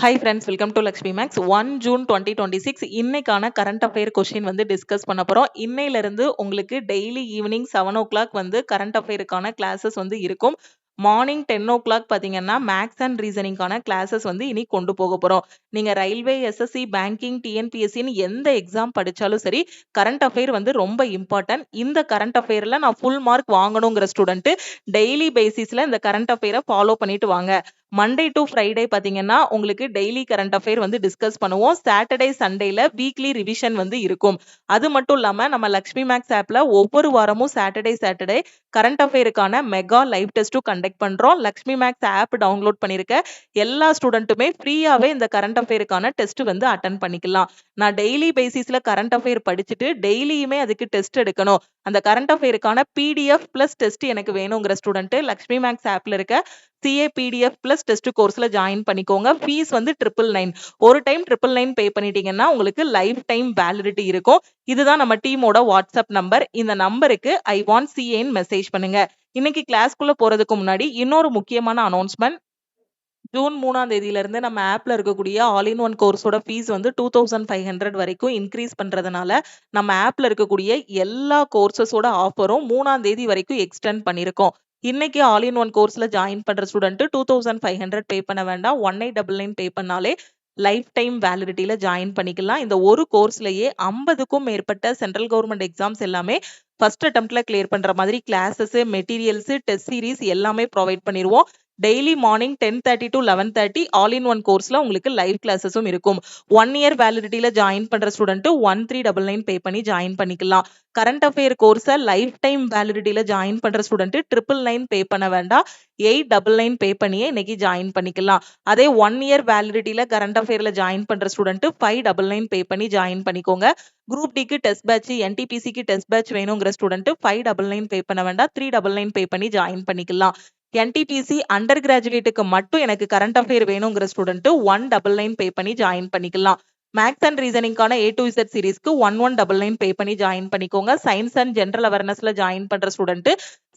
Hi friends, welcome to Lakshmi maths. 1 June 2026 இன்னைக்கான current affair question வந்து discuss பண்ண போகிறோம். இன்னையிலிருந்து உங்களுக்கு டெய்லி ஈவினிங் 7 o'clock வந்து கரண்ட் அஃபேருக்கான கிளாஸஸ் வந்து இருக்கும். மார்னிங் 10 o'clock பார்த்தீங்கன்னா மேக்ஸ் அண்ட் ரீசனிங்கான கிளாஸஸ் வந்து இனி கொண்டு போக போகிறோம். நீங்கள் ரயில்வே, எஸ்எஸ்சி, பேங்கிங், டிஎன்பிஎஸ்சின்னு எந்த எக்ஸாம் படித்தாலும் சரி, கரண்ட் அஃபேர் வந்து ரொம்ப இம்பார்ட்டன்ட். இந்த கரண்ட் அஃபேரில் நான் ஃபுல் மார்க் வாங்கணுங்கிற ஸ்டூடெண்ட்டு டெய்லி பேசிஸில் இந்த கரண்ட் அஃபேரை ஃபாலோ பண்ணிட்டு வாங்க. மண்டே டு ஃப்ரைடே பார்த்தீங்கன்னா உங்களுக்கு டெய்லி கரண்ட் அஃபேர் வந்து டிஸ்கஸ் பண்ணுவோம். சாட்டர்டே சண்டேல வீக்லி ரிவிஷன் வந்து இருக்கும். அது மட்டும் இல்லாமல் நம்ம லக்ஷ்மி மேக்ஸ் ஆப்பில் ஒவ்வொரு வாரமும் சாட்டர்டே கரண்ட் அஃபேருக்கான மெகா லைவ் டெஸ்ட்டும் கண்டக்ட் பண்ணுறோம். லக்ஷ்மி மேக்ஸ் ஆப் டவுன்லோட் பண்ணியிருக்க எல்லா ஸ்டூடெண்ட்டுமே ஃப்ரீயாகவே இந்த கரண்ட் அஃபேருக்கான டெஸ்ட் வந்து அட்டன் பண்ணிக்கலாம். நான் டெய்லி பேசிஸில் கரண்ட் அஃபேர் படிச்சுட்டு டெய்லியுமே அதுக்கு டெஸ்ட் எடுக்கணும். அந்த கரண்ட் அஃபேருக்கான பிடிஎஃப் ப்ளஸ் டெஸ்ட் எனக்கு வேணுங்கிற ஸ்டூடெண்ட் லக்ஷ்மி மேக்ஸ் ஆப்ல இருக்க சிஏ பிடிஎஃப் ப்ளஸ் டெஸ்ட் கோர்ஸ்ல ஜாயின் பண்ணிக்கோங்க. ஃபீஸ் வந்து 999. ஒரு டைம் 999 பே பண்ணிட்டீங்கன்னா உங்களுக்கு லைஃப் டைம் வேலிடிட்டி இருக்கும். இதுதான் நம்ம டீமோட வாட்ஸ்அப் நம்பர். இந்த நம்பருக்கு ஐ வாண்ட் சிஏன்னு மெசேஜ் பண்ணுங்க. இன்னைக்கு கிளாஸ்க்குள்ள போறதுக்கு முன்னாடி இன்னொரு முக்கியமான அனௌன்ஸ்மெண்ட். ஜூன் 3ஆம் தேதியிலிருந்து நம்ம ஆப்ல இருக்கக்கூடிய ஆல் இன் ஒன் கோர்ஸோட ஃபீஸ் வந்து 2500 வரைக்கும் இன்க்ரீஸ் பண்றதுனால நம்ம ஆப்ல இருக்கக்கூடிய எல்லா கோர்சஸோட ஆஃபரும் 3ஆம் தேதி வரைக்கும் எக்ஸ்டெண்ட் பண்ணியிருக்கோம். இன்னைக்கு ஆல் இன் ஒன் கோர்ஸ்ல ஜாயின் பண்ற ஸ்டூடெண்ட் 2500 பே பண்ண வேண்டாம். 1899 பே பண்ணாலே லைஃப் டைம் வேலிடிட்டியில ஜாயின் பண்ணிக்கலாம். இந்த ஒரு கோர்ஸ்லயே 50க்கும் மேற்பட்ட சென்ட்ரல் கவர்மெண்ட் எக்ஸாம்ஸ் எல்லாமே ஃபர்ஸ்ட் அட்டெம்ப்ட்ல கிளியர் பண்ற மாதிரி கிளாஸஸ், மெட்டீரியல்ஸ், டெஸ்ட் சீரிஸ் எல்லாமே ப்ரொவைட் பண்ணிடுவோம். Daily morning 10:30 to 11:30 all in one கோர்ஸ்ல உங்களுக்கு லைவ் கிளாஸஸும் இருக்கும். 1 இயர் வேலிடிட்டியில ஜாயின் பண்ற ஸ்டூடெண்ட் 1399 பே பண்ணி ஜாயின் பண்ணிக்கலாம். கரண்ட் அஃபேர் கோர்ஸை லைஃப் டைம் வேலிடிட்டியில ஜாயின் பண்ற ஸ்டூடெண்ட் 999 பே பண்ண வேண்டாம். 899 பே பண்ணியே இன்னைக்கு ஜாயின் பண்ணிக்கலாம். அதே 1 இயர் வேலிடிட்டியில கரண்ட் அஃபேர்ல ஜாயின் பண்ற ஸ்டூடெண்ட் 599 பே பண்ணி ஜாயின் பண்ணிக்கோங்க. குரூப் டிக்கு டெஸ்ட் பேட்ச், என்டிபிசிக்கு டெஸ்ட் பேட்ச் வேணுங்கிற ஸ்டூடெண்ட் 599 பே பண்ண வேண்டாம். 399 பே பண்ணி ஜாயின் பண்ணிக்கலாம். என்டிபிசி அண்டர் கிராஜுவேட்டுக்கு மட்டும் எனக்கு கரண்ட் அஃபேர் வேணுங்கிற ஸ்டூடெண்ட் 199 பே பண்ணி ஜாயின் பண்ணிக்கலாம். மேக்ஸ் அண்ட் ரீசனிங்கான A to Z சீரிஸ்க்கு 1199 பே பண்ணி ஜாயின் பண்ணிக்கோங்க. சயின்ஸ் அண்ட் ஜென்ரல் அவேர்னஸ்ல ஜாயின் பண்ற ஸ்டூடெண்ட்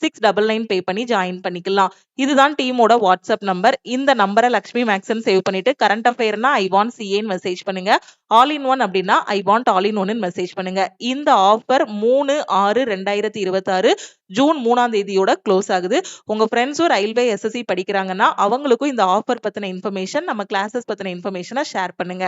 699 பே பண்ணி ஜாயின் பண்ணிக்கலாம். இதுதான் டீமோட வாட்ஸ்அப் நம்பர். இந்த நம்பரை லக்ஷ்மி மேக்ஸ்ன்னு சேவ் பண்ணிட்டு கரண்ட் அஃபேர்னா ஐ வாண்ட் சிஏன்னு மெசேஜ் பண்ணுங்க. ஆல் இன் ஒன் அப்படின்னா ஐ வாண்ட் ஆல் இன் ஒன்னு மெசேஜ் பண்ணுங்க. இந்த ஆஃபர் 3/6/2026 ஜூன் 3ஆம் தேதியோட க்ளோஸ் ஆகுது. உங்க ஃப்ரெண்ட்ஸும் ரயில்வே, எஸ்எஸ்சி படிக்கிறாங்கன்னா அவங்களுக்கும் இந்த ஆஃபர் பத்தின இன்ஃபர்மேஷன், நம்ம கிளாஸஸ் பத்தின இன்ஃபர்மேஷனை ஷேர் பண்ணுங்க.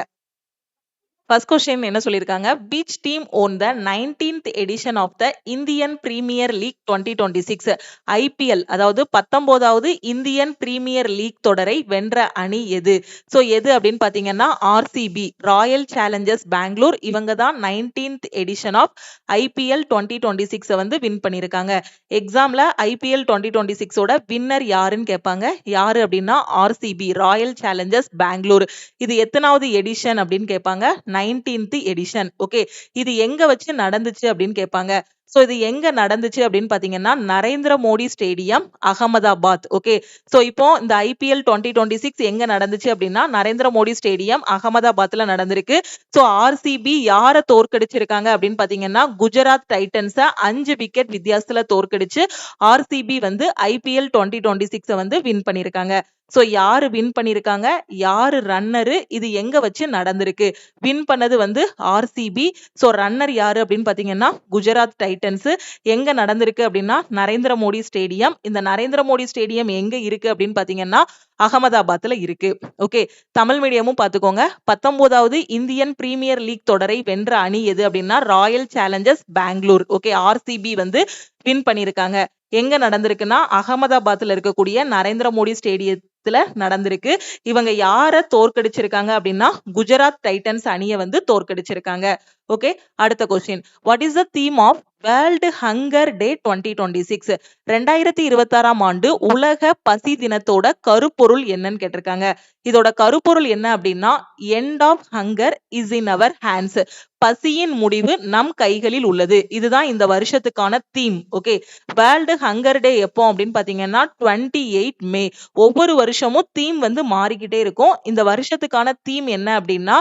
ஃபர்ஸ்ட் கொஸ்டின் என்ன சொல்லியிருக்காங்க? Which team won the 19th edition of the Indian Premier League 2026 IPL, அதாவது 19வது இந்தியன் பிரீமியர் லீக் தொடரை வென்ற அணி எது? ஸோ எது அப்படின்னு பார்த்தீங்கன்னா ஆர்சிபி, ராயல் சேலஞ்சர்ஸ் பெங்களூர். இவங்க தான் 19th எடிஷன் ஆஃப் ஐபிஎல் 2026 வந்து வின் பண்ணியிருக்காங்க. எக்ஸாம்ல ஐபிஎல் 2026ஓட வின்னர் யாருன்னு கேட்பாங்க. யாரு அப்படின்னா ஆர்சிபி, ராயல் சேலஞ்சர்ஸ் பெங்களூர். இது எத்தனாவது எடிஷன் அப்படின்னு கேட்பாங்க. 19th edition. ஓகே, இது எங்க வச்சு நடந்துச்சு அப்படின்னு கேட்பாங்க. சோ இது எங்க நடந்துச்சு அப்படின்னு பாத்தீங்கன்னா Narendra Modi stadium, Ahmedabad. Okay, so இப்போ இந்த ஐபிஎல் 2026 எங்க நடந்துச்சு அப்படின்னா நரேந்திர மோடி ஸ்டேடியம், அகமதாபாத்ல நடந்திருக்கு. சோ ஆர்சிபி யாரை தோற்கடிச்சிருக்காங்க அப்படின்னு பாத்தீங்கன்னா குஜராத் டைட்டன்ஸை 5 விக்கெட் வித்தியாசத்துல தோற்கடிச்சு ஆர்சிபி வந்து ஐபிஎல் 2026 வந்து வின் பண்ணிருக்காங்க. சோ யாரு வின் பண்ணிருக்காங்க, யாரு ரன்னரு, இது எங்க வச்சு நடந்திருக்கு? வின் பண்ணது வந்து ஆர்சிபி. சோ ரன்னர் யாரு அப்படின்னு பாத்தீங்கன்னா குஜராத் டைட்டன்ஸ். எங்க நடந்திருக்கு அப்படின்னா நரேந்திர மோடி ஸ்டேடியம். இந்த நரேந்திர மோடி ஸ்டேடியம் எங்க இருக்கு அப்படின்னு பாத்தீங்கன்னா அகமதாபாத்ல இருக்கு. ஓகே, தமிழ் மீடியமும் பாத்துக்கோங்க. 19வது இந்தியன் பிரீமியர் லீக் தொடரை வென்ற அணி எது அப்படின்னா Royal Challengers Bengaluru. Okay, RCB வந்து வின் பண்ணிருக்காங்க. எங்க நடந்திருக்குன்னா அகமதாபாத்ல இருக்கக்கூடிய நரேந்திர மோடி ஸ்டேடியத்துல நடந்திருக்கு. இவங்க யாரை தோற்கடிச்சிருக்காங்க அப்படின்னா குஜராத் டைட்டன்ஸ் அணியை வந்து தோற்கடிச்சிருக்காங்க. ஓகே, அடுத்த question. What is the theme of World Hunger Day 2026? 2026ஆம் ஆண்டு உலக பசி தினத்தோட கருப்பொருள் என்னன்னு கேட்டிருக்காங்க. இதோட கருப்பொருள் என்ன அப்படின்னா end of hunger is in our hands. பசியின் முடிவு நம் கைகளில் உள்ளது. இதுதான் இந்த வருஷத்துக்கான theme. Okay, World Hunger Day எப்போ அப்படின்னு பாத்தீங்கன்னா 28 மே. ஒவ்வொரு வருஷமும் தீம் வந்து மாறிக்கிட்டே இருக்கும். இந்த வருஷத்துக்கான தீம் என்ன அப்படின்னா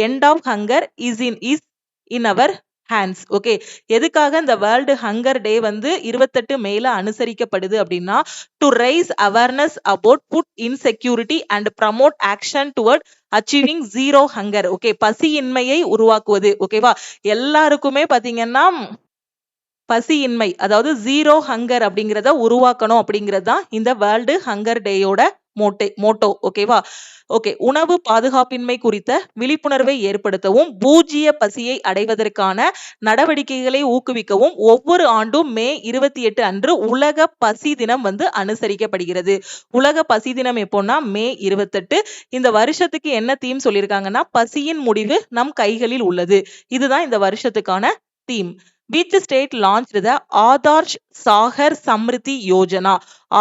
end of hunger is in our hands. Okay. எதுக்காக இந்த வேர்ல்டு ஹங்கர் டே வந்து 28 மேல அனுசரிக்கப்படுது அப்படின்னா, to raise awareness about food insecurity and promote action toward achieving zero hunger. Okay. பசியின்மையை உருவாக்குவது. ஓகேவா? எல்லாருக்குமே பாத்தீங்கன்னா பசியின்மை, அதாவது ஜீரோ ஹங்கர் அப்படிங்கிறத உருவாக்கணும் அப்படிங்கிறது தான் இந்த வேர்ல்டு ஹங்கர் டேயோட மோட்டோ. ஓகேவா? ஓகே. உணவு பாதுகாப்பின்மை குறித்த விழிப்புணர்வை ஏற்படுத்தவும் பூஜ்ய பசியை அடைவதற்கான நடவடிக்கைகளை ஊக்குவிக்கவும் ஒவ்வொரு ஆண்டும் மே 28 அன்று உலக பசி தினம் வந்து அனுசரிக்கப்படுகிறது. உலக பசி தினம் எப்போன்னா மே 28. இந்த வருஷத்துக்கு என்ன தீம் சொல்லியிருக்காங்கன்னா, பசியின் முடிவு நம் கைகளில் உள்ளது. இதுதான் இந்த வருஷத்துக்கான theme. Which state launched the Aadhaar Sagar Samriddhi Yojana?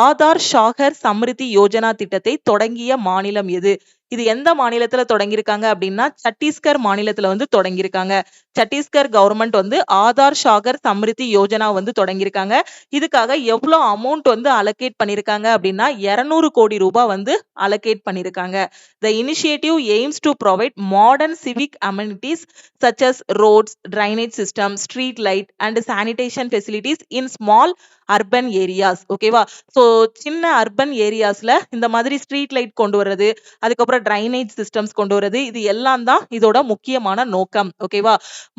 Aadhaar Sagar Samriddhi Yojana திட்டத்தை தொடங்கிய மாநிலம் எது? இது எந்த மாநிலத்துல தொடங்கியிருக்காங்க அப்படின்னா, சத்தீஸ்கர் மாநிலத்துல வந்து தொடங்கியிருக்காங்க. சத்தீஸ்கர் கவர்மெண்ட் வந்து ஆதார் சாகர் சம்ரிதி யோஜனா வந்து தொடங்கியிருக்காங்க. இதுக்காக எவ்வளவு அமௌண்ட் வந்து அலோகேட் பண்ணிருக்காங்க அப்படின்னா 200 கோடி ரூபாய் வந்து அலோகேட் பண்ணிருக்காங்க. The initiative aims to provide modern civic amenities such as roads, drainage system, street light and sanitation facilities in small urban areas. ஓகேவா? சோ சின்ன அர்பன் ஏரியாஸ்ல இந்த மாதிரி ஸ்ட்ரீட் லைட் கொண்டு வர்றது, அதுக்கப்புறம் டிரைனேஜ் சிஸ்டம்ஸ் கொண்டு வர்றது, இது எல்லாம் தான் இதோட முக்கியமான நோக்கம். ஓகேவா?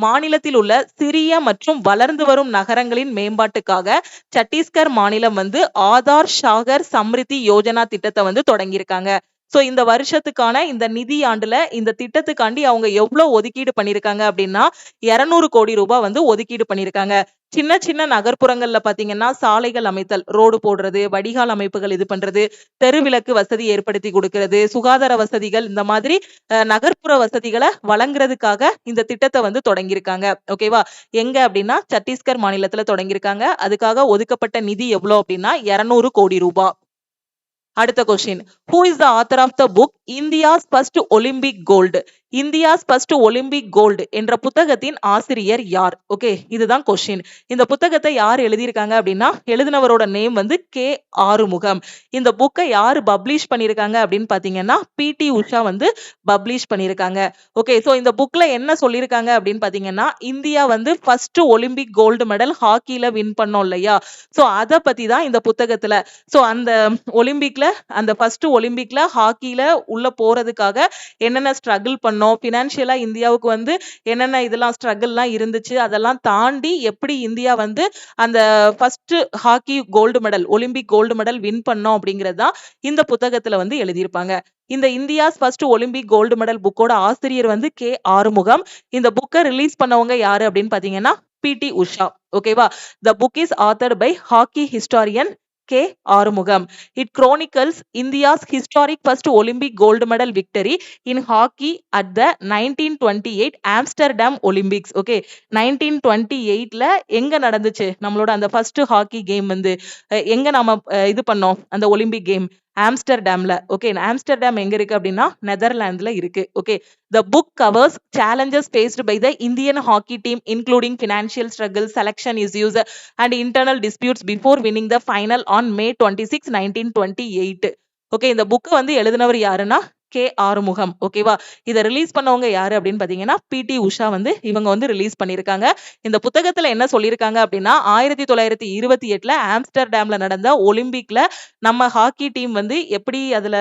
மாநிலத்தில் உள்ள சிறிய மற்றும் வளர்ந்து வரும் நகரங்களின் மேம்பாட்டுக்காக சத்தீஸ்கர் மாநிலம் வந்து ஆதார் சாகர் சம்ரிதி யோஜனா திட்டத்தை வந்து தொடங்கியிருக்காங்க. சோ இந்த வருஷத்துக்கான இந்த நிதி ஆண்டுல இந்த திட்டத்துக்காண்டி அவங்க எவ்வளவு ஒதுக்கீடு பண்ணிருக்காங்க அப்படின்னா 200 கோடி ரூபாய் வந்து ஒதுக்கீடு பண்ணிருக்காங்க. சின்ன சின்ன நகர்ப்புறங்கள்ல பாத்தீங்கன்னா சாலைகள் அமைத்தல், ரோடு போடுறது, வடிகால் அமைப்புகள் இது பண்றது, தெருவிளக்கு வசதி ஏற்படுத்தி கொடுக்கிறது, சுகாதார வசதிகள், இந்த மாதிரி நகர்ப்புற வசதிகளை வழங்குறதுக்காக இந்த திட்டத்தை வந்து தொடங்கியிருக்காங்க. ஓகேவா? எங்க அப்படின்னா சத்தீஸ்கர் மாநிலத்துல தொடங்கியிருக்காங்க. அதுக்காக ஒதுக்கப்பட்ட நிதி எவ்வளவு அப்படின்னா 200 கோடி ரூபாய். அடுத்த question. Who is the author of the book India's first Olympic gold? India's first Olympic gold என்ற புத்தகத்தின் ஆசிரியர் யார்? ஓகே, இதுதான் கொஸ்டின். இந்த புத்தகத்தை யார் எழுதியிருக்காங்க அப்படின்னா, எழுதினவரோட நேம் வந்து கே ஆறுமுகம். இந்த புக்கை யாரு பப்ளிஷ் பண்ணிருக்காங்க அப்படின்னு பாத்தீங்கன்னா பிடி உஷா வந்து பப்ளிஷ் பண்ணிருக்காங்க. ஓகே, சோ இந்த புக்ல என்ன சொல்லியிருக்காங்க அப்படின்னு பாத்தீங்கன்னா, இந்தியா வந்து ஃபர்ஸ்ட் ஒலிம்பிக் கோல்டு மெடல் ஹாக்கில வின் பண்ணோம் இல்லையா? சோ அத பத்தி தான் இந்த புத்தகத்துல. சோ அந்த ஒலிம்பிக்ல, அந்த ஃபர்ஸ்ட் ஒலிம்பிக்ல ஹாக்கில உள்ள போறதுக்காக என்னென்ன ஸ்ட்ரகிள் பண்ணோம், பினான்சியலா இந்தியாவுக்கு வந்து என்னென்ன இதெல்லாம் ஸ்ட்ரகிள்லாம் இருந்துச்சு, அதெல்லாம் தாண்டி எப்படி இந்தியா வந்து அந்த first hockey gold medal, Olympic gold medal win பண்ணோம் அப்படிங்கிறது தான் இந்த புத்தகத்துல வந்து எழுதியிருப்பாங்க. இந்த India's first Olympic gold medal புக்கோட ஆசிரியர் வந்து கே ஆறுமுகம். இந்த புக்கை ரிலீஸ் பண்ணவங்க யாரு அப்படின்னு பாத்தீங்கன்னா பிடி உஷா. ஓகேவா? The book is authored by hockey historian K. Arumugam. It chronicles India's historic first Olympic gold medal victory in hockey at the 1928 Amsterdam Olympics. Okay, 1928ல எங்க நடந்துச்சு நம்மளோட அந்த ஃபர்ஸ்ட் ஹாக்கி கேம் வந்து, எங்க நாம இது பண்ணோம் அந்த ஒலிம்பிக் கேம்? ஆம்ஸ்டர்டாம்ல. ஓகே, ஆம்ஸ்டர்டாம் எங்க இருக்கு அப்படின்னா நெதர்லாந்துல இருக்கு. Okay, the book covers challenges faced by the Indian hockey team including financial struggles, selection issues and internal disputes before winning the final on May 26, 1928. Okay, இந்த புக் வந்து எழுதினவர் யாருன்னா K Arumugam. ஓகேவா? இதை ரிலீஸ் பண்ணவங்க யாரு அப்படின்னு பாத்தீங்கன்னா பிடி உஷா வந்து இவங்க வந்து ரிலீஸ் பண்ணிருக்காங்க. இந்த புத்தகத்துல என்ன சொல்லியிருக்காங்க அப்படின்னா, 1928ல ஆம்ஸ்டர்டாம்ல நடந்த ஒலிம்பிக்ல நம்ம ஹாக்கி டீம் வந்து எப்படி அதுல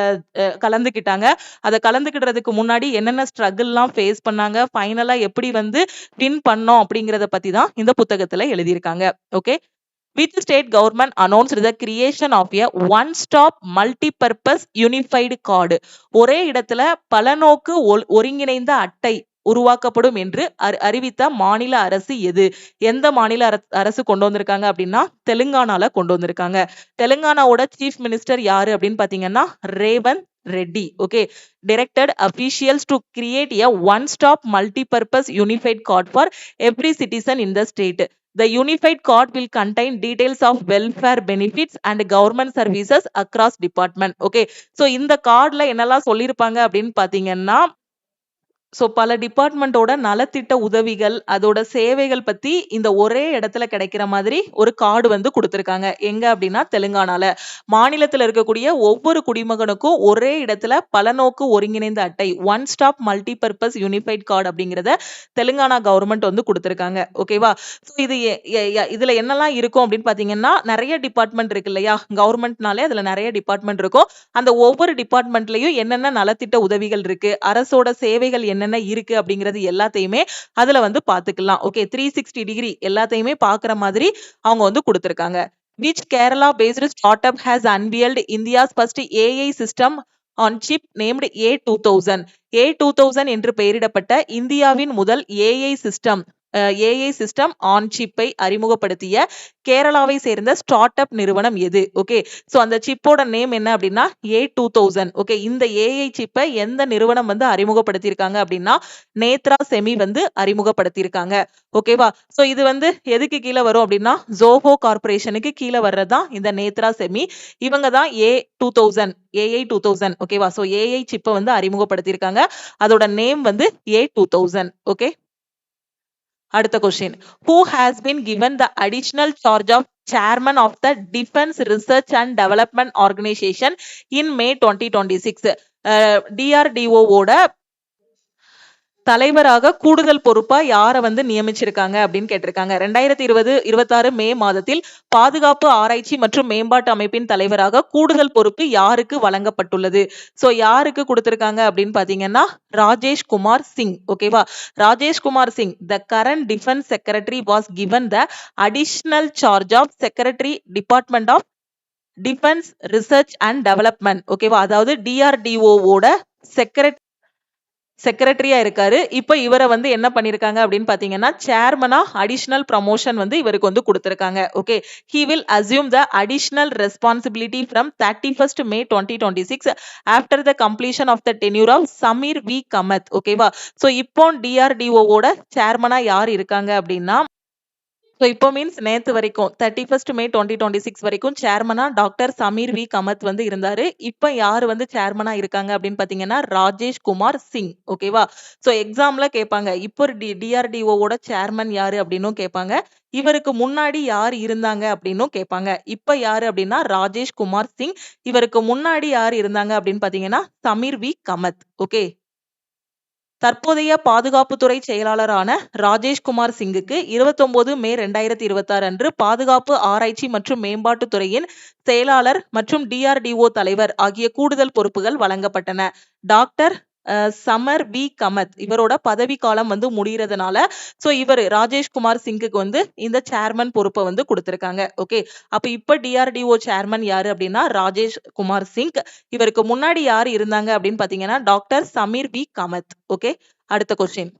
கலந்துக்கிட்டாங்க, அதை கலந்துக்கிட்டதுக்கு முன்னாடி என்னென்ன ஸ்ட்ரகிள்லாம் ஃபேஸ் பண்ணாங்க, ஃபைனலா எப்படி வந்து வின் பண்ணோம் அப்படிங்கறத பத்தி தான் இந்த புத்தகத்துல எழுதியிருக்காங்க. Okay, which state government announced the creation of a one-stop multi-purpose unified card? ஒரே இடத்துல பலநோக்கு ஒருங்கிணைந்த அட்டை உருவாக்கப்படும் என்று அறிவித்த மாநில அரசு எது? எந்த மாநில அரசு கொண்டு வந்திருக்காங்க அப்படின்னா தெலுங்கானால கொண்டு வந்திருக்காங்க. தெலுங்கானாவோட சீஃப் மினிஸ்டர் யாரு அப்படின்னு பாத்தீங்கன்னா Revanth Reddy. Okay, directed officials to create a one-stop multi-purpose unified card for every citizen in the state. The unified card will contain details of welfare benefits and government services across department. Okay, so இந்த கார்டுல என்னெல்லாம் சொல்லியிருப்பாங்க அப்படின்னு பாத்தீங்கன்னா, so பல டிபார்ட்மெண்ட்டோட நலத்திட்ட உதவிகள், அதோட சேவைகள் பத்தி இந்த ஒரே இடத்துல கிடைக்கிற மாதிரி ஒரு கார்டு வந்து குடுத்திருக்காங்க. எங்க அப்டின்னா தெலுங்கானால. மாநிலத்தில இருக்கக்கூடிய ஒவ்வொரு குடிமகனுக்கும் ஒரே இடத்துல பலநோக்கு ஒருங்கிணைந்த அட்டை, one stop multi purpose unified card அப்படிங்கிறத தெலுங்கானா கவர்மெண்ட் வந்து குடுத்திருக்காங்க. ஓகேவா? ஸோ இது எ எ எ இதுல என்னலாம் இருக்கும் அப்படின்னு பார்த்தீங்கன்னா, நெறைய டிபார்ட்மெண்ட் இருக்கு இல்லையா? கவர்மெண்ட்னாலே அதுல நெறைய டிபார்ட்மெண்ட் இருக்கும். அந்த ஒவ்வொரு டிபார்ட்மெண்ட்லயும் என்னென்ன நலத்திட்ட உதவிகள் இருக்கு, அரசோட சேவைகள் என்னென்ன இருக்கு அப்படிங்கிறது எல்லாத்தையுமே அதுல வந்து பாத்துக்கலாம். ஓகே 360 டிகிரி எல்லாத்தையுமே பாக்குற மாதிரி அவங்க வந்து குடுத்திருக்காங்க. Which Kerala based startup has unveiled India's first AI system on chip named A2000. A2000 என்று பெயரிடப்பட்ட இந்தியாவின் முதல் ஏஐ சிஸ்டம் ஆன் சிப்பை அறிமுகப்படுத்திய கேரளாவை சேர்ந்த ஸ்டார்ட் அப் நிறுவனம் எது? ஓகே சோ அந்த சிப்போட நேம் என்ன அப்படின்னா A2000. ஓகே இந்த ஏஐ சிப்பை எந்த நிறுவனம் வந்து அறிமுகப்படுத்தியிருக்காங்க அப்படின்னா நேத்ரா செமி வந்து அறிமுகப்படுத்தியிருக்காங்க. ஓகேவா? சோ இது வந்து எதுக்கு கீழ வரும் அப்படின்னா ஜோஹோ கார்ப்பரேஷனுக்கு கீழ வர்றதுதான் இந்த நேத்ரா செமி. இவங்க தான் ஏஐ 2000 ஓகேவா? சோ ஏஐ சிப்பை வந்து அறிமுகப்படுத்தியிருக்காங்க. அதோட நேம் வந்து A2000. ஓகே அடுத்த question. Who has been given the additional charge of chairman of the Defense Research and Development Organization in May 2026? DRDO ஓட தலைவராக கூடுதல் பொறுப்பா யார வந்து நியமிச்சிருக்காங்க அப்படின்னு கேட்டிருக்காங்க. 2026 மே மாதத்தில் பாதுகாப்பு ஆராய்ச்சி மற்றும் மேம்பாட்டு அமைப்பின் தலைவராக கூடுதல் பொறுப்பு யாருக்கு வழங்கப்பட்டுள்ளது? சோ யாருக்கு கொடுத்திருக்காங்க அப்படின்னு பாத்தீங்கன்னா ராஜேஷ் குமார் சிங். ஓகேவா? Rajesh Kumar Singh the current defense secretary was given the additional charge of secretary department of defense research and development. ஓகேவா? அதாவது DRDO ஓட செக்ரட்டரியா இருக்காரு. இப்ப இவரை வந்து என்ன பண்ணிருக்காங்க அப்படின்னு பாத்தீங்கன்னா சேர்மனா அடிஷனல் ப்ரமோஷன் வந்து இவருக்கு வந்து கொடுத்திருக்காங்க. Okay he will assume the additional responsibility from 31st May 2026 after the completion of the tenure of Samir V Kamath. ஓகேவா? சோ இப்போ DRDO ஓட சேர்மனா யார் இருக்காங்க அப்படின்னா ஸோ இப்போ மீன்ஸ் நேத்து வரைக்கும் 31st May 2026 வரைக்கும் சேர்மனா டாக்டர் சமீர் வி கமத் வந்து இருந்தாரு. இப்ப யாரு வந்து சேர்மனா இருக்காங்க அப்படின்னு பாத்தீங்கன்னா ராஜேஷ் குமார் சிங். ஓகேவா? சோ எக்ஸாம்ல கேட்பாங்க இப்போ DRDO ஓட சேர்மன் யாரு அப்படின்னும் கேட்பாங்க. இவருக்கு முன்னாடி யார் இருந்தாங்க அப்படின்னும் கேட்பாங்க. இப்ப யாரு அப்படின்னா ராஜேஷ் குமார் சிங். இவருக்கு முன்னாடி யார் இருந்தாங்க அப்படின்னு பாத்தீங்கன்னா சமீர் வி கமத். ஓகே தற்போதைய பாதுகாப்புத்துறை செயலாளரான ராஜேஷ்குமார் சிங்குக்கு 29 மே 2026 அன்று பாதுகாப்பு ஆராய்ச்சி மற்றும் மேம்பாட்டுத் துறையின் செயலாளர் மற்றும் DRDO தலைவர் ஆகிய கூடுதல் பொறுப்புகள் வழங்கப்பட்டன. டாக்டர் சமர் வி கமத் இவரோட பதவி காலம் வந்து முடியறதுனால சோ இவர் ராஜேஷ்குமார் சிங்குக்கு வந்து இந்த சேர்மன் பொறுப்பை வந்து கொடுத்திருக்காங்க. ஓகே அப்ப இப்ப DRDO சேர்மன் யாரு அப்படின்னா ராஜேஷ் குமார் சிங். இவருக்கு முன்னாடி யாரு இருந்தாங்க அப்படின்னு பாத்தீங்கன்னா doctor Sameer V Kamath. Okay அடுத்த கொஸ்டின்.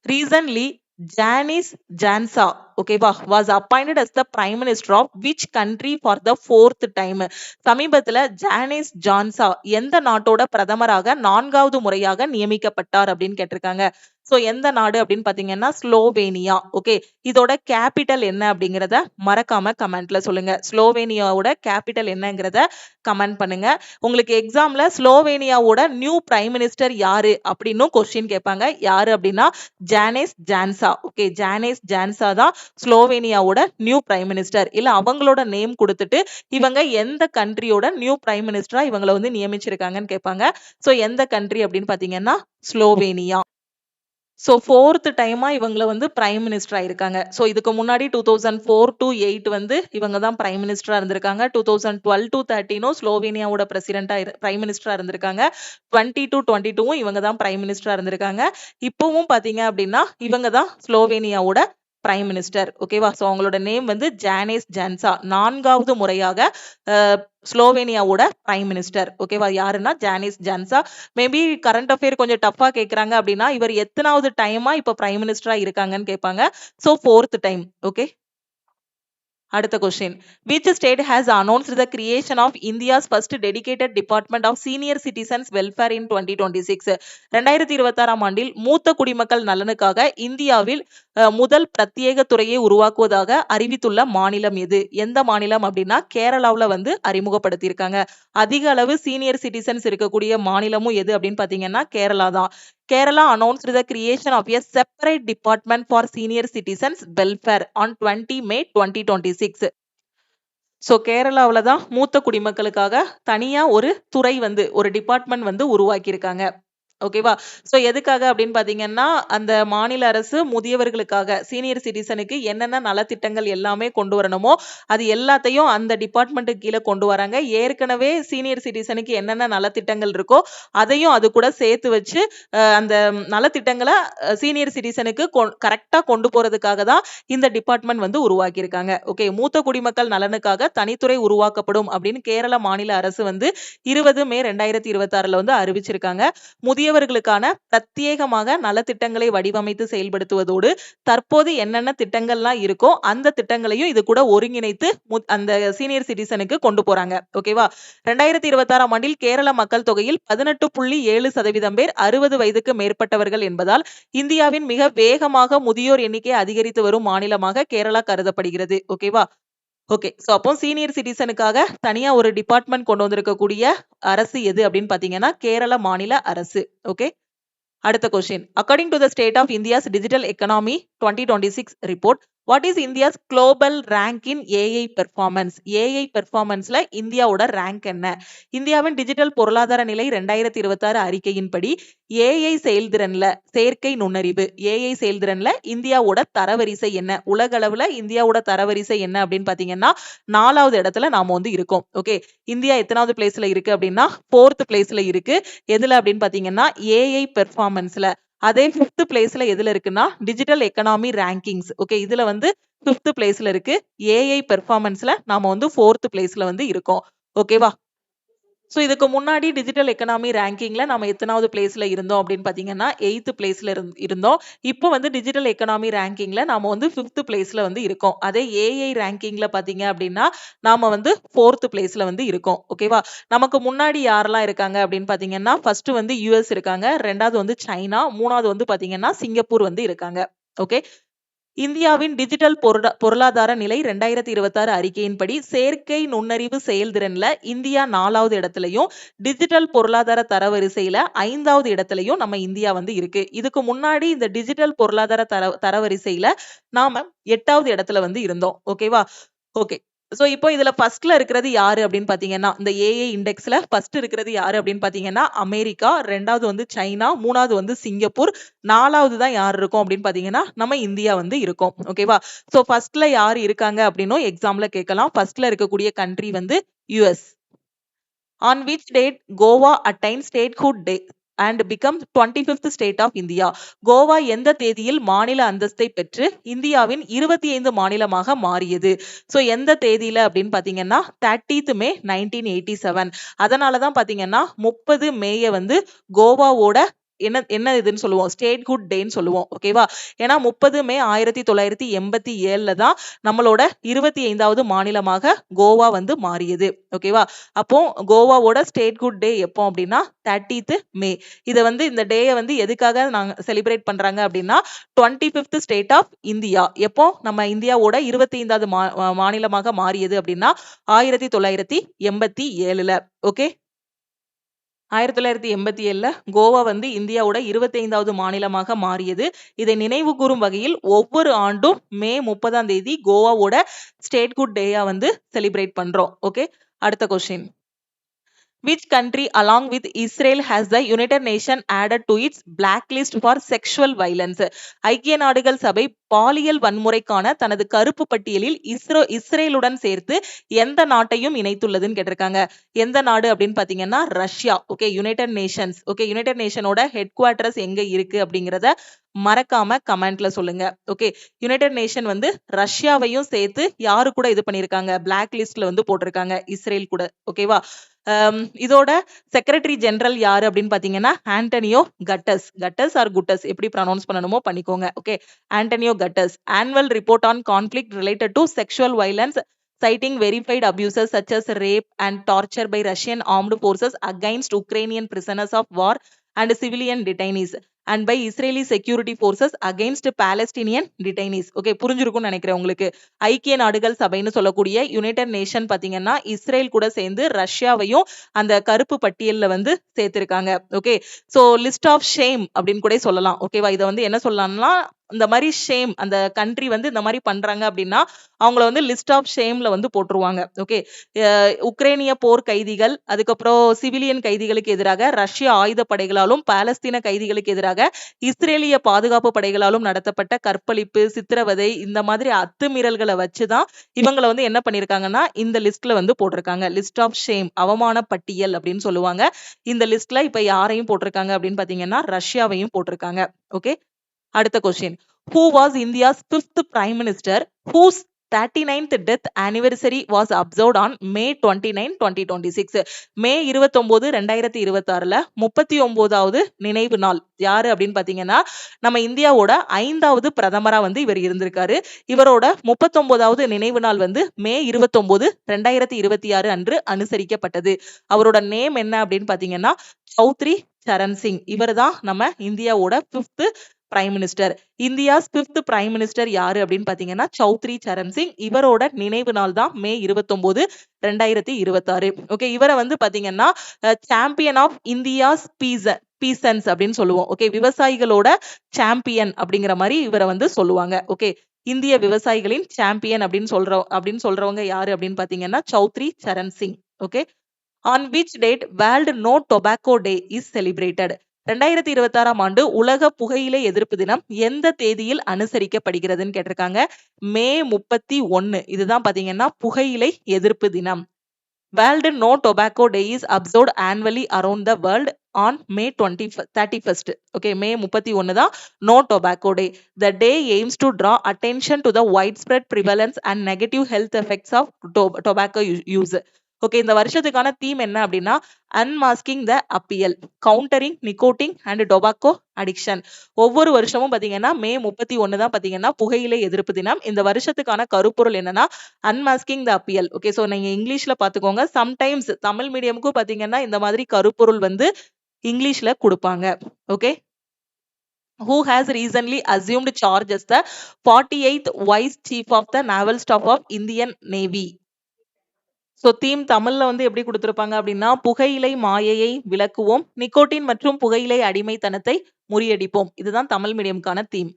Recently, Janice Jansa, ஓகேவா, was appointed as the Prime Minister of which country for the 4th time? சமீபத்துல ஜானிஸ் ஜான்சா எந்த நாட்டோட பிரதமராக 4வது முறையாக நியமிக்கப்பட்டார் அப்படின்னு கேட்டிருக்காங்க. சோ எந்த நாடு அப்படின்னு பாத்தீங்கன்னா ஸ்லோவேனியா. ஓகே இதோட கேபிட்டல் என்ன அப்படிங்கறத மறக்காம கமெண்ட்ல சொல்லுங்க. ஸ்லோவேனியாவோட கேபிட்டல் என்னங்கிறத கமெண்ட் பண்ணுங்க. உங்களுக்கு எக்ஸாம்ல ஸ்லோவேனியாவோட நியூ பிரைம் மினிஸ்டர் யாரு அப்படின்னு கொஸ்டின் கேட்பாங்க. யாரு அப்படின்னா ஜானிஸ் ஜான்சா. ஓகே ஜானிஸ் ஜான்சா தான் ஸ்லோவேனியாவோட நியூ பிரைம் மினிஸ்டர். இல்ல அவங்களோட நேம் கொடுத்துட்டு இவங்க எந்த கண்ட்ரியோட நியூ பிரைம் மினிஸ்டரா இவங்களை வந்து நியமிச்சிருக்காங்கன்னு கேட்பாங்க. சோ எந்த கண்ட்ரி அப்படின்னு பாத்தீங்கன்னா ஸ்லோவேனியா. சோ 4th டைமா இவங்கள வந்து பிரைம் மினிஸ்டர் ஆயிருக்காங்க. சோ இதுக்கு முன்னாடி 2004 to 8 வந்து இவங்க தான் பிரைம் மினிஸ்டரா இருந்திருக்காங்க. 2012 to 13 ஸ்லோவேனியாவோட பிரசிடென்டா பிரைம் மினிஸ்டரா இருந்திருக்காங்க. 20 to 22 இவங்க தான் பிரைம் மினிஸ்டரா இருந்திருக்காங்க. இப்பவும் பாத்தீங்க அப்படின்னா இவங்க தான் ஸ்லோவேனியாவோட பிரைம் மினிஸ்டர். ஓகேவா? சோ அவங்களோட நேம் வந்து ஜானிஸ் ஜான்சா. 4வது முறையாக ஸ்லோவேனியாவோட பிரைம் மினிஸ்டர். ஓகேவா? யாருன்னா ஜானிஸ் ஜான்சா. மேபி கரண்ட் அஃபேர் கொஞ்சம் டஃபா கேக்குறாங்க அப்படின்னா இவர் எத்தனாவது டைமா இப்ப பிரைம் மினிஸ்டரா இருக்காங்கன்னு கேட்பாங்க. So 4th time. ஓகே அடுத்த question. Which state has announced the creation of India's first dedicated department of senior citizens welfare in 2026? 2026 ஆண்டில் மூத்த குடிமக்கள் நலனுக்காக இந்தியாவில் முதல் பிரத்யேக துறையை உருவாக்குவதாக அறிவித்துள்ள மாநிலம் எது? எந்த மாநிலம் அப்படின்னா கேரளாவுல வந்து அறிமுகப்படுத்தியிருக்காங்க. அதிக அளவு சீனியர் சிட்டிசன்ஸ் இருக்கக்கூடிய மாநிலமும் எது அப்படின்னு பாத்தீங்கன்னா கேரளா தான். Kerala announced the creation of a separate department for senior citizens welfare on 20 May 2026. So கேரளாவில் தான் மூத்த குடிமக்களுக்காக தனியா ஒரு துறை வந்து ஒரு டிபார்ட்மெண்ட் வந்து உருவாக்கியிருக்காங்க. ஓகேவா? ஸோ எதுக்காக அப்படின்னு பார்த்தீங்கன்னா, அந்த மாநில அரசு முதியவர்களுக்காக சீனியர் சிட்டிசனுக்கு என்னென்ன நலத்திட்டங்கள் எல்லாமே கொண்டு வரணுமோ, அது எல்லாத்தையும் அந்த டிபார்ட்மெண்ட்டுக்கு கீழ கொண்டு வராங்க. ஏற்கனவே சீனியர் சிட்டிசனுக்கு என்னென்ன நலத்திட்டங்கள் இருக்கோ, அதையும் அது கூட சேர்த்து வச்சு அந்த நலத்திட்டங்கள சீனியர் சிட்டிசனுக்கு கரெக்ட்டா கொண்டு போறதுக்காக தான் இந்த டிபார்ட்மெண்ட் வந்து உருவாக்கியிருக்காங்க. ஓகே. மூத்த குடிமக்கள் நலனுக்காக தனித்துறை உருவாக்கப்படும் அப்படின்னு கேரள மாநில அரசு வந்து 20 மே 2026ல வந்து அறிவிச்சிருக்காங்க. முதியவர்களுக்கான பிரத்யேகமாக நலத்திட்டங்களை வடிவமைத்து செயல்படுத்துவதோடு, தற்போது என்னென்ன திட்டங்கள்லாம் இருக்கோ, அந்த திட்டங்களையும் இது கூட ஒருங்கிணைத்து அந்த சீனியர் சிட்டிசனுக்கு கொண்டு போறாங்க. ஓகேவா? 2026ஆம் ஆண்டில் கேரள மக்கள் தொகையில் 18.7% பேர் 60 வயதுக்கு மேற்பட்டவர்கள் என்பதால், இந்தியாவின் மிக வேகமாக முதியோர் எண்ணிக்கை அதிகரித்து வரும் மாநிலமாக கேரளா கருதப்படுகிறது. ஓகேவா? ஓகே. சோ அப்போ சீனியர் சிட்டிசனுக்காக தனியா ஒரு டிபார்ட்மெண்ட் கொண்டு வந்திருக்கக்கூடிய அரசு எது அப்படின்னு பாத்தீங்கன்னா கேரள மாநில அரசு. ஓகே. அடுத்த question. According to the state of India's digital economy 2026 report, what is India's global rank in AI performance? AI பெர்ஃபார்மன்ஸ்ல இந்தியாவோட ரேங்க் என்ன? இந்தியாவின் டிஜிட்டல் பொருளாதார நிலை 2026 அறிக்கையின்படி ஏஐ செயல்திறன்ல செயற்கை நுண்ணறிவு ஏஐ செயல்திறன்ல இந்தியாவோட தரவரிசை என்ன? உலக அளவுல இந்தியாவோட தரவரிசை என்ன அப்படின்னு பாத்தீங்கன்னா 4வது இடத்துல நாம வந்து இருக்கோம். ஓகே. இந்தியா எத்தனாவது பிளேஸ்ல இருக்கு அப்படின்னா 4th பிளேஸ்ல இருக்கு. எதுல அப்படின்னு பாத்தீங்கன்னா ஏஐ பெர்ஃபார்மன்ஸ்ல. அதே 5th பிளேஸ்ல எதுல இருக்குன்னா டிஜிட்டல் எக்கனாமி ரேங்கிங்ஸ். ஓகே. இதுல வந்து 5th பிளேஸ்ல இருக்கு. ஏஐ பெர்ஃபார்மன்ஸ்ல நாம வந்து 4th பிளேஸ்ல வந்து இருக்கோம். ஓகேவா? சோ இதுக்கு முன்னாடி டிஜிட்டல் எக்கனாமி ரேங்கிங்ல நம்ம எத்தனாவது பிளேஸ்ல இருந்தோம் அப்படின்னு பாத்தீங்கன்னா 8th பிளேஸ்ல இருந்தோம். இப்போ வந்து டிஜிட்டல் எக்கனாமி ரேங்கிங்ல நாம வந்து 5th பிளேஸ்ல வந்து இருக்கோம். அதே ஏஐ ரேங்கிங்ல பாத்தீங்க அப்படின்னா நாம வந்து 4th பிளேஸ்ல வந்து இருக்கோம். ஓகேவா? நமக்கு முன்னாடி யாரெல்லாம் இருக்காங்க அப்படின்னு பாத்தீங்கன்னா ஃபர்ஸ்ட் வந்து யுஎஸ் இருக்காங்க, 2வது வந்து சைனா, 3வது வந்து பாத்தீங்கன்னா சிங்கப்பூர் வந்து இருக்காங்க. ஓகே. இந்தியாவின் டிஜிட்டல் பொருளாதார நிலை 2026 அறிக்கையின்படி செயற்கை நுண்ணறிவு செயல்திறன்ல இந்தியா 4வது இடத்துலயும், டிஜிட்டல் பொருளாதார தரவரிசையில 5வது இடத்துலயும் நம்ம இந்தியா வந்து இருக்கு. இதுக்கு முன்னாடி இந்த டிஜிட்டல் பொருளாதார தரவரிசையில நாம 8வது இடத்துல வந்து இருந்தோம். ஓகேவா? ஓகே. சோ இப்போ இதுல ஃபர்ஸ்ட்ல இருக்கிறது யாரு அப்படின்னு பாத்தீங்கன்னா இந்த ஏஐ இண்டெக்ஸ்ல ஃபர்ஸ்ட் இருக்கிறது யாரு அப்படின்னு பாத்தீங்கன்னா அமெரிக்கா, 2வது வந்து சைனா, 3வது வந்து சிங்கப்பூர், 4வது தான் யார் இருக்கும் அப்படின்னு பாத்தீங்கன்னா நம்ம இந்தியா வந்து இருக்கோம். ஓகேவா? சோ ஃபர்ஸ்ட்ல யாரு இருக்காங்க அப்படின்னும் எக்ஸாம்ல கேட்கலாம். ஃபர்ஸ்ட்ல இருக்கக்கூடிய கண்ட்ரி வந்து US. On which date Goa attained statehood day and become 25th state of India? Goa எந்த தேதியில் மாநில அந்தஸ்தை பெற்று இந்தியாவின் 25 மாநிலமாக மாறியது? சோ எந்த தேதியில அப்படின்னு பாத்தீங்கன்னா 30th May 1987. அதனாலதான் பாத்தீங்கன்னா 30 மேய வந்து கோவாவோட என்ன இதுன்னு சொல்லுவோம் ஸ்டேட்ஹுட் டேன்னு சொல்லுவோம். ஓகேவா? ஏன்னா 30 மே 1987ல தான் நம்மளோட 25வது மாநிலமாக கோவா வந்து மாறியது. ஓகேவா? அப்போ கோவாவோட ஸ்டேட்ஹுட் டே எப்போ அப்படின்னா 30th மே. இத வந்து இந்த டேயை வந்து எதுக்காக நாங்க செலிப்ரேட் பண்றாங்க அப்படின்னா 25th ஸ்டேட் ஆஃப் இந்தியா எப்போ நம்ம இந்தியாவோட 25வது மாநிலமாக மாறியது அப்படின்னா 1987ல. ஓகே. 1987ல கோவா வந்து இந்தியாவோட 25வது மாநிலமாக மாறியது. இதை நினைவு கூறும் வகையில் ஒவ்வொரு ஆண்டும் மே 30ஆம் தேதி கோவாவோட ஸ்டேட்ஹுட் டேயா வந்து செலிப்ரேட் பண்றோம். ஓகே. அடுத்த question. Which country along with Israel has the United Nations added to its blacklist for sexual violence? ஐக்கிய நாடுகள் சபை பாலியல் வன்முறைக்கான தனது கருப்பு பட்டியலில் இஸ்ரேலுடன் சேர்த்து எந்த நாட்டையும் இணைத்துள்ளதுன்னு கேட்டிருக்காங்க. எந்த நாடு அப்படின்னு பாத்தீங்கன்னா Russia. Okay. United Nations. Okay. United நேஷனோட ஹெட் குவார்டர்ஸ் எங்க இருக்கு அப்படிங்கறத மறக்காம கமெண்ட்ல சொல்லுங்க. ஓகே. யுனைடெட் நேஷன் வந்து ரஷ்யாவையும் சேர்த்து யாரு கூட இது பண்ணிருக்காங்க பிளாக் லிஸ்ட்ல வந்து போட்டிருக்காங்க இஸ்ரேல் கூட. ஓகேவா? இதோட செக்ரட்டரி ஜெனரல் யாரு அப்படின்னு பாத்தீங்கன்னா ஆண்டனியோ கட்டஸ். கட்டஸ் ஆர் குட்டஸ் எப்படி ப்ரொனவுன்ஸ் பண்ணணுமோ பண்ணிக்கோங்க. Okay. Antonio Guterres. Annual report on conflict related to sexual violence citing verified abuses such as rape and torture by Russian armed forces against Ukrainian prisoners of war and civilian detainees and by Israeli security forces against Palestinian detainees. Okay, புரிஞ்சிருக்கும்னு நினைக்கிறேன் உங்களுக்கு. ஐக்கிய நாடுகள் சபைன்னு சொல்லக்கூடிய United nation பாத்தீங்கன்னா Israel கூட சேர்ந்து ரஷ்யாவையும் அந்த கருப்பு பட்டியல்ல வந்து சேர்த்திருக்காங்க. Okay, so list of shame அப்படின்னு கூட சொல்லலாம். ஓகேவா, இதை வந்து என்ன சொல்லலாம்னா இந்த மாதிரி ஷேம், அந்த கண்ட்ரி வந்து இந்த மாதிரி பண்றாங்க அப்படின்னா அவங்கள வந்து லிஸ்ட் ஆஃப் ஷேம்ல வந்து போட்டுருவாங்க. ஓகே, உக்ரைனிய போர் கைதிகள், அதுக்கப்புறம் சிவிலியன் கைதிகளுக்கு எதிராக ரஷ்ய ஆயுத படைகளாலும் பாலஸ்தீன கைதிகளுக்கு எதிராக இஸ்ரேலிய பாதுகாப்பு படைகளாலும் நடத்தப்பட்ட கற்பழிப்பு, சித்திரவதை, இந்த மாதிரி அத்துமீறல்களை வச்சுதான் இவங்களை வந்து என்ன பண்ணிருக்காங்கன்னா இந்த லிஸ்ட்ல வந்து போட்டிருக்காங்க. லிஸ்ட் ஆஃப் ஷேம், அவமான பட்டியல் அப்படின்னு சொல்லுவாங்க. இந்த லிஸ்ட்ல இப்ப யாரையும் போட்டிருக்காங்க அப்படின்னு பாத்தீங்கன்னா ரஷ்யாவையும் போட்டிருக்காங்க. ஓகே, அடுத்த question. Who was India's fifth prime minister whose 39th death anniversary was observed on May 29, 2026? மே 29, 2026ல 39வது நினைவு நாள் யாரு அப்படின்னு பாத்தீங்கன்னா நம்ம இந்தியாவோட 5வது பிரதமரா வந்து இவர் இருந்திருக்காரு. இவரோட 39வது நினைவு நாள் வந்து மே 29, 2026 அன்று அனுசரிக்கப்பட்டது. அவரோட நேம் என்ன அப்படின்னு பாத்தீங்கன்னா சௌத்ரி சரண் சிங். இவர் தான் நம்ம இந்தியாவோட 5th prime minister. India's 5th prime minister யாரு அப்படின்னு பாத்தீங்கன்னா சௌத்ரி சரண் சிங். இவரோட நினைவு நாள் தான் மே 29, 2026. ஓகே, இவரை வந்து பாத்தீங்கன்னா சாம்பியன் ஆஃப் இந்தியாஸ் பீசன்ஸ் அப்படின்னு சொல்லுவோம். ஓகே, விவசாயிகளோட சாம்பியன் அப்படிங்கிற மாதிரி இவரை வந்து சொல்லுவாங்க. ஓகே, இந்திய விவசாயிகளின் சாம்பியன் அப்படின்னு சொல்றவங்க யாரு அப்படின்னு பாத்தீங்கன்னா Chaudhary Charan Singh. Okay, on which date World No Tobacco Day is celebrated? 2026ஆம் ஆண்டு உலக புகையிலை எதிர்ப்பு தினம் எந்த தேதியில் அனுசரிக்கப்படுகிறதுன்னு கேட்டிருக்காங்க. மே 31. இதுதான் பாத்தீங்கன்னா புகையிலை எதிர்ப்பு தினம். World No Tobacco Day is observed annually around the world on May 31st. Okay, மே 31 தான் No Tobacco Day. The day aims to draw attention to the widespread prevalence and negative health effects of tobacco use. Okay, இந்த வருஷத்துக்கான theme என்ன அப்படின்னா unmasking the appeal, countering nicotine and tobacco addiction. ஒவ்வொரு வருஷமும் பாத்தீங்கன்னா மே 31 தான் பாத்தீங்கன்னா புகையிலை எதிர்ப்பு தினம். இந்த வருஷத்துக்கான கருப்பொருள் என்னன்னா அன்மாஸ்கிங் த அப்பியல். ஓகே, சோ நீங்க இங்கிலீஷ்ல பாத்துக்கோங்க. சம்டைம்ஸ் தமிழ் மீடியமுக்கும் பாத்தீங்கன்னா இந்த மாதிரி கருப்பொருள் வந்து இங்கிலீஷ்ல கொடுப்பாங்க. Okay, who has recently assumed charge as the 48th vice chief of the naval staff of Indian Navy? So theme தமிழ்ல வந்து எப்படி கொடுத்திருப்பாங்க அப்படின்னா புகையிலை மாயையை விளக்குவோம், நிக்கோட்டின் மற்றும் புகையிலை அடிமைத்தனத்தை முறியடிப்போம். இதுதான் தமிழ் மீடியம்கான தீம்.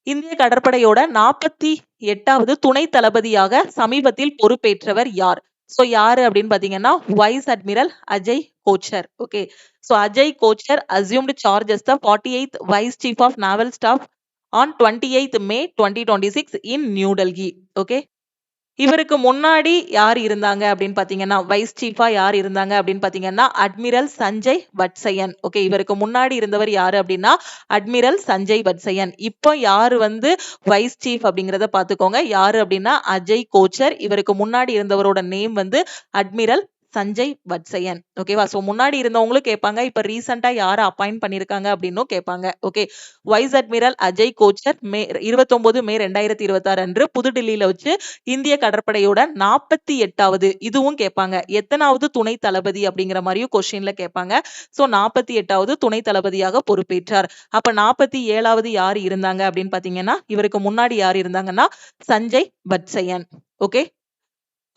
இந்திய கடற்படையோட 48வது துணை தளபதியாக சமீபத்தில் பொறுப்பேற்றவர் யார்? சோ யாரு அப்படின்னு பாத்தீங்கன்னா wise admiral Ajay Kochhar. Okay, so Ajay Kochhar assumed charge as the 48th vice chief of naval staff on 28th May 2026 in New Delhi. Okay, இவருக்கு முன்னாடி யார் இருந்தாங்க அப்படின்னு பாத்தீங்கன்னா வைஸ் சீஃபா யார் இருந்தாங்க அப்படின்னு பாத்தீங்கன்னா அட்மிரல் சஞ்சய் வத்சயன். ஓகே, இவருக்கு முன்னாடி இருந்தவர் யாரு அப்படின்னா அட்மிரல் சஞ்சய் வத்சயன். இப்போ யாரு வந்து வைஸ் சீஃப் அப்படிங்கறத பாத்துக்கோங்க. யாரு அப்படின்னா அஜய் கோச்சர். இவருக்கு முன்னாடி இருந்தவரோட நேம் வந்து அட்மிரல் சஞ்சய் வத்சயன். ஓகேவா, சோ முன்னாடி இருந்தவங்களும் கேட்பாங்க, இப்ப ரீசெண்டா யாரை அப்பாயிண்ட் பண்ணிருக்காங்க அப்படின்னும் கேட்பாங்க. Okay, vice admiral Ajay Kochhar May 29 May 2026 அன்று புதுடில்லியில வச்சு இந்திய கடற்படையோட 48வது, இதுவும் கேட்பாங்க, எத்தனாவது துணை தளபதி அப்படிங்கிற மாதிரியும் கொஸ்டின்ல கேட்பாங்க. சோ 48வது துணை தளபதியாக பொறுப்பேற்றார். அப்ப 47வது யார் இருந்தாங்க அப்படின்னு பாத்தீங்கன்னா இவருக்கு முன்னாடி யார் இருந்தாங்கன்னா சஞ்சய் வத்சயன். ஓகே,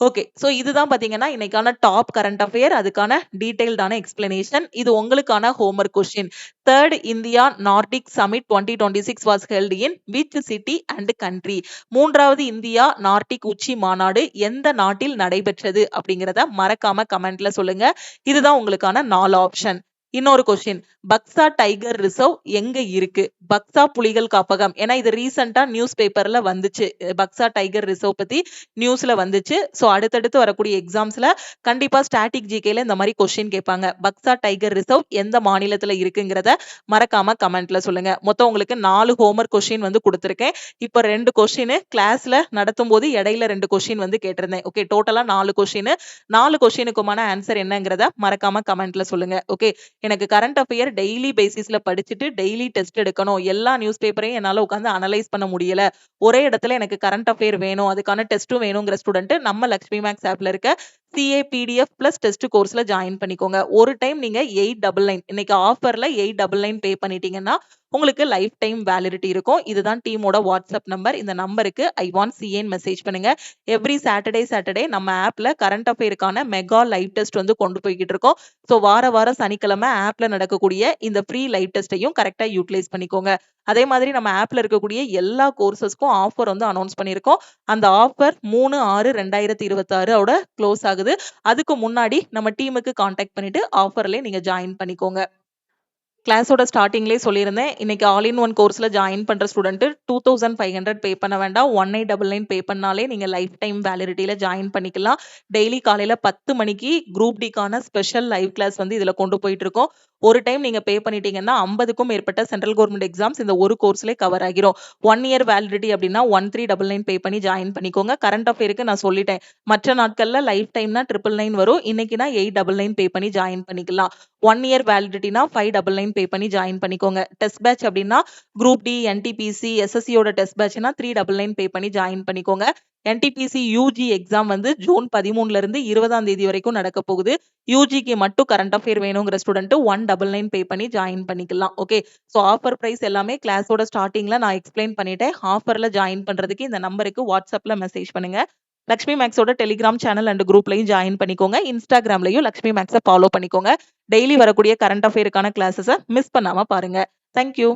ஓகே, சோ இதுதான் பாத்தீங்கன்னா இன்னைக்கான டாப் கரண்ட் அஃபேர், அதுக்கான டீடைல்டான எக்ஸ்பிளனேஷன். இது உங்களுக்கான homework question. 3rd India Nordic summit 2026 was held in which city and country? 3வது இந்தியா நார்டிக் உச்சி மாநாடு எந்த நாட்டில் நடைபெற்றது அப்படிங்கறத மறக்காம கமெண்ட்ல சொல்லுங்க. இதுதான் உங்களுக்கான 4 ஆப்ஷன். இன்னொரு கொஸ்டின், பக்சா டைகர் ரிசர்வ் எங்க இருக்கு? பக்சா புலிகள் காப்பகம். ஏன்னா இது ரீசெண்டா நியூஸ் பேப்பர்ல வந்துச்சு, பக்சா டைகர் ரிசர்வ் பத்தி நியூஸ்ல வந்துச்சு. சோ அடுத்தடுத்து வரக்கூடிய எக்ஸாம்ஸ்ல கண்டிப்பா ஸ்டாட்டிக் ஜிகேல இந்த மாதிரி கொஸ்டின் கேட்பாங்க. பக்சா டைகர் ரிசர்வ் எந்த மாநிலத்துல இருக்குங்கிறத மறக்காம கமெண்ட்ல சொல்லுங்க. மொத்தம் உங்களுக்கு 4 ஹோம்வொர்க் கொஸ்டின் வந்து கொடுத்திருக்கேன். இப்ப 2 கொஸ்டின் கிளாஸ்ல நடத்தும் போது இடையில 2 கொஸ்டின் வந்து கேட்டிருந்தேன். ஓகே, டோட்டலா 4 கொஸ்டின். 4 கொஸ்டினுக்குமான ஆன்சர் என்னங்கிறத மறக்காம கமெண்ட்ல சொல்லுங்க. ஓகே, எனக்கு கரண்ட் அஃபேர் டெய்லி பேசிஸ்ல படிச்சுட்டு டெய்லி டெஸ்ட் எடுக்கணும், எல்லா நியூஸ் பேப்பரையும் என்னால உட்காந்து அனலைஸ் பண்ண முடியல, ஒரே இடத்துல எனக்கு கரண்ட் அஃபேர் வேணும், அதுக்கான டெஸ்ட்டும் வேணுங்கிற ஸ்டூடெண்ட் நம்ம லக்ஷ்மி மேக்ஸ் ஆப்ல இருக்க CA PDF பிளஸ் டெஸ்ட் கோர்ஸ்ல ஜாயின் பண்ணிக்கோங்க. ஒரு டைம் நீங்க 899 இன்னைக்கு ஆஃபர்ல 899 பே பண்ணிட்டீங்கன்னா உங்களுக்கு லைஃப் டைம் வேலிடிட்டி இருக்கும். இதுதான் டீமோட வாட்ஸ்அப் நம்பர். இந்த நம்பருக்கு ஐ வாண்ட் சிஏன்னு மெசேஜ் பண்ணுங்க. எவ்ரி சாட்டர்டே நம்ம ஆப்ல கரண்ட் அஃபேருக்கான மெகா லைவ் டெஸ்ட் வந்து கொண்டு போய்கிட்டு இருக்கோம். ஸோ வாரம் சனிக்கிழமை ஆப்ல நடக்கக்கூடிய இந்த ஃப்ரீ லைவ் டெஸ்ட்டையும் கரெக்டா யூட்டிலைஸ் பண்ணிக்கோங்க. அதே மாதிரி நம்ம ஆப்ல இருக்கக்கூடிய எல்லா கோர்சஸ்க்கும் ஆஃபர் வந்து அனௌன்ஸ் பண்ணியிருக்கோம். அந்த ஆஃபர் 3/6/2026 க்ளோஸ் ஆகுது. அதுக்கு முன்னாடி நம்ம டீமுக்கு கான்டாக்ட் பண்ணிட்டு ஆஃபர்லயே நீங்க ஜாயின் பண்ணிக்கோங்க. கிளாஸோட ஸ்டார்டிங்லேயே சொல்லியிருந்தேன். இன்னைக்கு ஆல் இன் ஒன் கோர்ஸ்ல ஜாயின் பண்ற ஸ்டூடெண்ட் 2500 பே பண்ண வேண்டாம். 1899 பே பண்ணாலே நீங்க லைஃப் டைம் வேலிடிட்டியில ஜாயின் பண்ணிக்கலாம். டெய்லி காலையில 10 மணிக்கு குரூப் டிக்கான ஸ்பெஷல் லைவ் கிளாஸ் வந்து இதுல கொண்டு போயிட்டு இருக்கோம். ஒரு டைம் நீங்க பே பண்ணிட்டீங்கன்னா 50க்கும் மேற்பட்ட சென்ட்ரல் கவர்மெண்ட் எக்ஸாம்ஸ் இந்த ஒரு கோர்ஸ்லேயே கவர் ஆகிரும். 1 இயர் வேலிடிட்டி அப்படின்னா 1399 பே பண்ணி ஜாயின் பண்ணிக்கோங்க. கரண்ட் அஃபேருக்கு நான் சொல்லிட்டேன். மற்ற நாட்கள்ல லைஃப் டைம்னா 999 வரும். இன்னைக்குனா 899 பே பண்ணி ஜாயின் பண்ணிக்கலாம். 1 இயர் வேலிடிட்டினா 599 பே பண்ணி ஜாயின் பண்ணிக்கோங்க. டெஸ்ட் பேட்ச் அப்படின்னா குரூப் டி, NTPC, SSCயோட டெஸ்ட் பேட்ச்னா 399 பே பண்ணி ஜாயின் பண்ணிக்கோங்க. NTPC யூஜி எக்ஸாம் வந்து ஜூன் 13ல இருந்து 20ஆம் தேதி வரைக்கும் நடக்க போகுது. யூஜிக்கு மட்டும் கரண்ட் அஃபேர் வேணுங்கிற ஸ்டூடெண்ட் 199 பே பண்ணி ஜாயின் பண்ணிக்கலாம். ஓகே, ஸோ ஆஃபர் பிரைஸ் எல்லாமே கிளாஸோட ஸ்டார்டிங்ல நான் எக்ஸ்பிளைன் பண்ணிட்டேன். ஆஃபர்ல ஜாயின் பண்றதுக்கு இந்த நம்பருக்கு வாட்ஸ்அப்ல மெசேஜ் பண்ணுங்க. லக்ஷ்மி மேக்ஸோட டெலிகிராம் சேனல் அண்ட் குரூப்லையும் ஜாயின் பண்ணிக்கோங்க. இன்ஸ்டாகிராம்லையும் லக்ஷ்மி மேக்ஸை ஃபாலோ பண்ணிக்கோங்க. டெய்லி வரக்கூடிய கரண்ட் அஃபேருக்கான கிளாஸஸை மிஸ் பண்ணாம பாருங்க. தேங்க்யூ.